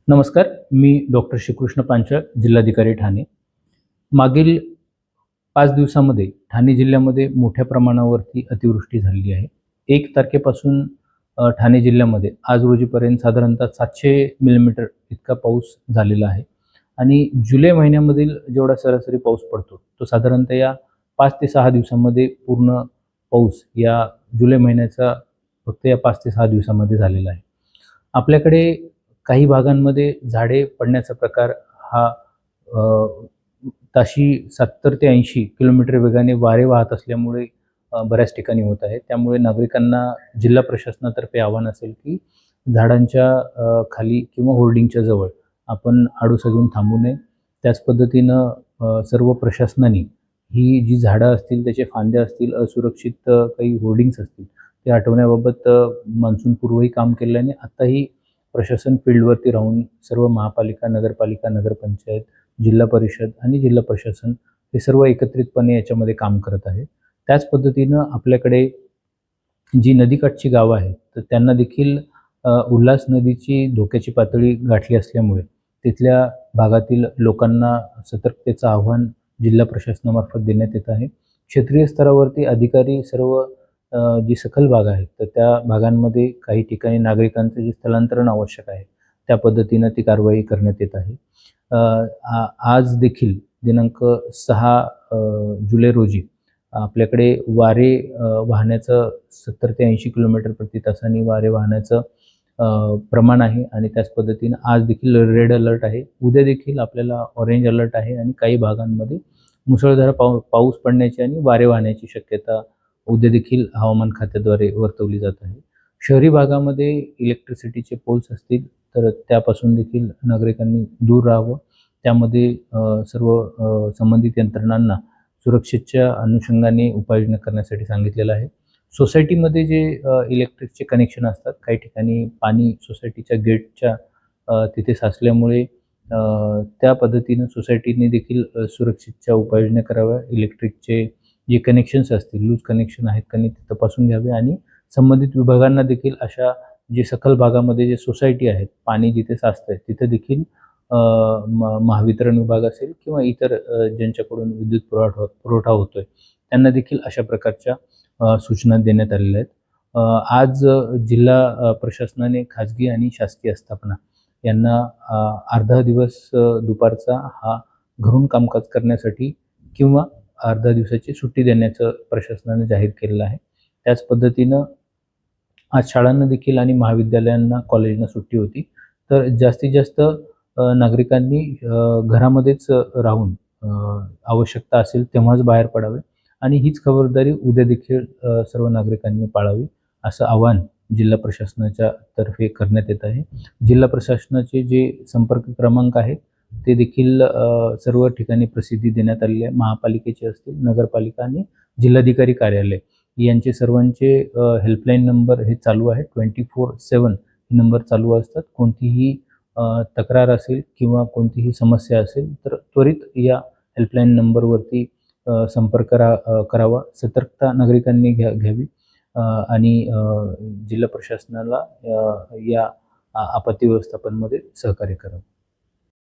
नमस्कार. मी डॉक्टर श्रीकृष्ण पांचाळ, जिल्हाधिकारी ठाणे. मागील 5 दिवसामध्ये ठाणे जिल्ह्यामध्ये मोठ्या प्रमाणावरती अतिवृष्टी झालेली आहे. 1 तारखेपासून ठाणे जिल्ह्यामध्ये आज रोजीपर्यंत साधारणतः 700 मिलीमीटर इतका पाऊस झालेला आहे आणि जुलै महिन्यामधील जेवढा सरासरी पाऊस पडतो, तो साधारणतः या 5 ते 6 दिवसांमध्ये पूर्ण पाऊस या जुलै महिन्याचा फक्त या 5 ते 6 दिवसामध्ये झालेला आहे. आपल्याकडे काही भागांमध्ये झाडे पडण्याचा प्रकार हा अ, ताशी 70 ते 80 किलोमीटर वेगाने वारे वाहत असल्यामुळे बऱ्याच ठिकाणी होत आहे. त्यामुळे नागरिकांना जिल्हा प्रशासनातर्फे आवाहन असेल की झाडांच्या खाली किंवा होर्डिंगच्या जवळ आपण आडोसा घेऊन थांबू नये. त्याच पद्धतीनं सर्व प्रशासनाने ही जी झाडं असतील, त्याचे फांद्या असतील, असुरक्षित काही होर्डिंग्स असतील, ते हटवण्याबाबत मान्सूनपूर्वही काम केल्याने आत्ताही प्रशासन फील्डवरती राहून सर्व महापालिका, नगरपालिका, नगरपंचायत, जिल्हा परिषद आणि जिल्हा प्रशासन हे सर्व एकत्रितपणे याच्यामध्ये काम करत आहे. त्याच पद्धतीनं आपल्याकडे जी नदीकाठची गावं आहेत, तर त्यांना देखील उल्हास नदीची धोक्याची पातळी गाठली असल्यामुळे तिथल्या भागातील लोकांना सतर्कतेचं आव्हान जिल्हा प्रशासनामार्फत देण्यात येत आहे. क्षेत्रीय स्तरावरती अधिकारी सर्व जी सखल भाग आहेत, तर त्या भागांमध्ये काही ठिकाणी नागरिकांचं जे स्थलांतरण आवश्यक आहे, त्या पद्धतीनं ती कारवाई करण्यात येत आहे. आज देखील दिनांक 6 जुलै रोजी आपल्याकडे वारे वाहण्याचं 70 ते 80 किलोमीटर प्रति तासाने वारे वाहण्याचं प्रमाण आहे आणि त्याच पद्धतीनं आज देखील रेड अलर्ट आहे. उद्या देखील आपल्याला ऑरेंज अलर्ट आहे आणि काही भागांमध्ये मुसळधार पाऊस पडण्याची आणि वारे वाहण्याची शक्यता उद्या देखील हवामान खात्याद्वारे वर्तवली जात आहे. शहरी भागामध्ये इलेक्ट्रिसिटीचे पोल्स असतील, तर त्यापासून देखील नागरिकांनी दूर राहावं. त्यामध्ये सर्व संबंधित यंत्रणांना सुरक्षेच्या अनुषंगाने उपाययोजना करण्यासाठी सांगितलेलं आहे. सोसायटीमध्ये जे इलेक्ट्रिकचे कनेक्शन असतात, काही ठिकाणी पाणी सोसायटीच्या गेटच्या तिथे साचल्यामुळे त्या पद्धतीनं सोसायटीने देखील सुरक्षेच्या उपाययोजना कराव्या. इलेक्ट्रिकचे जे कनेक्शन्स असतील, लूज कनेक्शन आहेत का नाही ते तपासून घ्यावे आणि संबंधित विभागांना देखील अशा जे सखल भागामध्ये जे सोसायटी आहेत, पाणी जिथे साचतंय तिथे देखील महावितरण विभाग असेल किंवा इतर ज्यांच्याकडून विद्युत पुरवठा होतोय, त्यांना देखील अशा प्रकारच्या सूचना देण्यात आलेल्या आहेत. आज जिल्हा प्रशासनाने खाजगी आणि शासकीय आस्थापना यांना अर्धा दिवस दुपारचा हा घरून कामकाज करण्यासाठी किंवा अर्ध्या दिवसाची सुट्टी देण्याचं प्रशासनाने जाहीर केलेलं आहे. त्याच पद्धतीनं आज शाळांना देखील आणि महाविद्यालयांना, कॉलेजना सुट्टी होती. तर जास्तीत जास्त नागरिकांनी घरामध्येच राहून आवश्यकता असेल तेव्हाच बाहेर पडावे आणि हीच खबरदारी उद्या देखील सर्व नागरिकांनी पाळावी, असं आवाहन जिल्हा प्रशासनाच्या तर्फे करण्यात येत आहे. जिल्हा प्रशासनाचे जे संपर्क क्रमांक आहेत, ते देखील सर्व ठिकाणी प्रसिद्धी देण्यात आलेली आहे. महापालिकेचे असतील, नगरपालिका आणि जिल्हाधिकारी कार्यालय यांचे सर्वांचे हेल्पलाईन नंबर हे चालू आहेत. 24/7 हे नंबर चालू असतात. कोणतीही तक्रार असेल किंवा कोणतीही समस्या असेल, तर त्वरित या हेल्पलाईन नंबरवरती संपर्क करावा. सतर्कता नागरिकांनी घ्यावी आणि जिल्हा प्रशासनाला या आपत्ती व्यवस्थापनमध्ये सहकार्य करावं.